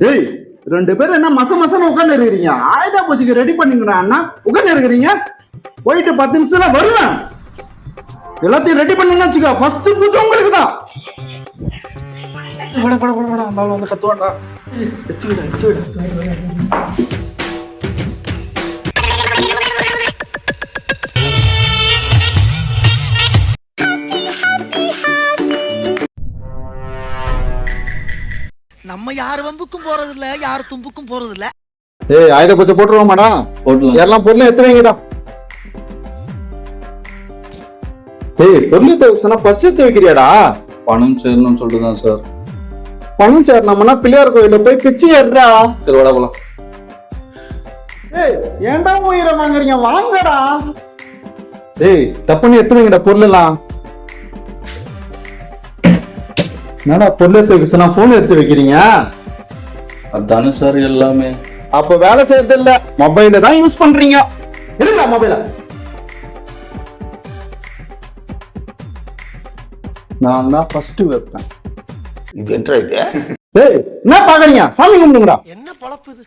ஏய், ரெண்டு பேரும் என்ன மசன்னு உட்கார்ந்து இருக்கிறீங்க? ஆயுதா பூஜைக்கு ரெடி பண்ணுங்கடா அண்ணா. உட்கார்ந்து இருக்கிறீங்க. போயிட்டு 10 நிமிஷத்துல வருவேன். எல்லாத்தையும் ரெடி பண்ணுன்னு வச்சுக்கோ. ஃபர்ஸ்ட் பூஜை உங்களுக்கு தான். வந்து கத்துவாண்டா. நம்ம யார் வம்புக்கும் போறது இல்ல, யார் தும்புக்கும் போறது இல்ல. ஏய், ஆயுத பூஜை போட்டுருவோமாடா? எல்லாம் பொருளும் எடுத்து வைங்கடா. ஏய், பொருள் எடுத்து சொன்னா பர்ஸ் எடுத்து வைக்கிறியாடா? பணம் சேரணும்னு சொல்லிட்டு தான் சார். பணம் சேரணும்னா பிள்ளையார் கோயில போய் பிச்சை ஏறுடா. சரி வாடா போலாம். ஏய், ஏன்டா உயிரை வாங்குறீங்க? வாங்கடா. ஏய், டப்புன்னு எடுத்து வைங்கடா பொருள் எல்லாம். என்னடா பொருள் எடுத்து வைக்க சொன்னா போன் எடுத்து வைக்கிறீங்க? அதானே சார் எல்லாமே. அப்ப வேலை செய்யறது இல்ல, மொபைல தான் யூஸ் பண்றீங்க. எடுங்கடா மொபைல. நான் தான் ஃபர்ஸ்ட் வைப்பேன். இது என்ன இது? ஏய், என்ன பாக்குறீங்க? சாமி கும்பிடுங்கடா. என்ன பொழப்பு இது?